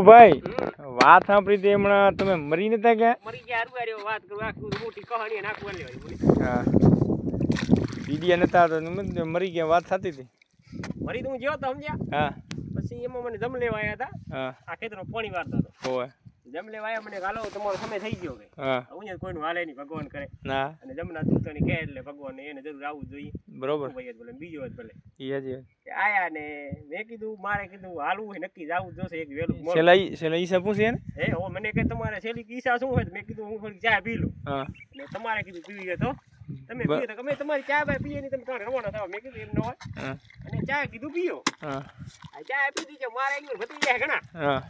ભાઈ વાત સાંભળી તે હમણાં તમે મરી નતા ગયા? મરી ગયા હારું આર્યો વાત કરું આખું મોટી કહાની નાખવા લેવાની બોલી. હા ઈડિયા નતા તો મરી ગયા વાત થતી હતી. મરી તો હું જ્યો તો સમજ્યા. હા પછી એમાં મને જમ લેવા આવ્યા હતા. હા આ ખેતરમાં પાણી વાળતો હતો. હોય જમ લેવા આવ્યા મને હાલો તમારો સમય થઈ ગયો કે હા હું કોઈનું હાલે નહીં ભગવાન કરે ના અને જમના દૂતની કહે એટલે ભગવાન એને જરૂર આવવું જોઈએ. બરોબર ભાઈ બોલે બીજો જ ભલે ઈ હજી આયા ને મેં કીધું મારે કીધું હાલવું હોય નક્કી જવું જોશે એક વેલું છેલ્લા ઈસા પૂછે ને હે હો મને કે તમારે છેલ્લી ઈચ્છા શું હોય મેં કીધું હું થોડી ચા પી લઉં. હા ને તમારે કીધું પીવી તો તમે પીઓ તો તમે તમારી ચા ભાઈ પીએ નહીં તમે કાંઈ રવાના થાવ મેં કીધું એમ ન હોય અને ચા કીધું પીઓ. હા આ ચા પી દીધી મારે એક ભત્રી જાય ઘણા હા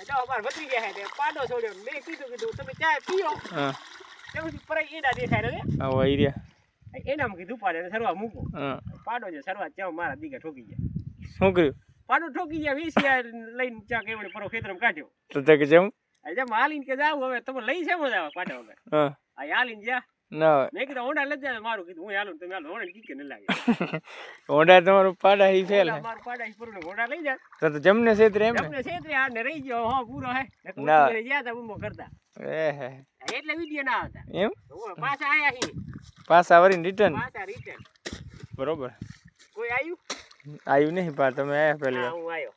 જાઓ મારે ભત્રી જાય તે પાડો છોડ્યો મેં કીધું તમે ચા પીઓ. હા તેમ પરાઈ એડા દેખાય રે આવો આઈડિયા એનામાં કીધું પાડે સરવા મૂકો. હા પાડો છે સરવા ચા મારા દીકરા ઠોકી જાય. શું કર્યું? પાડો ઠોકી જાય 20 લઈને ચા કેવડે પરો ખેતરમાં કાઢ્યો તો તે કે જેમ જેમ હાલીને કે જાવ હવે તમે લઈ છે મજા આવે પાટા વગર. હા આ હાલીને જા ના મેં કીધું હોંડા લઈ જાય મારું કીધું હું હાલું તમે હાલો હોંડા કીકે ન લાગે હોંડા તમારું પાડા હી ફેલ મારું પાડા પૂરું હોંડા લઈ જાય તો જમને છેતરે એમ ને જમને છેતરે આ ને રહી ગયો હા પૂરો હે ના ગયા તા ઉમો કરતા એ હે એટલે વિડિયો ના આવતા એમ પાછા આયા હી પાછા વરીને રિટર્ન પાછા રિટર્ન બરોબર કોઈ આવ્યું આવ્યું નહીં પા તમે આયા પહેલી હા હું આવ્યો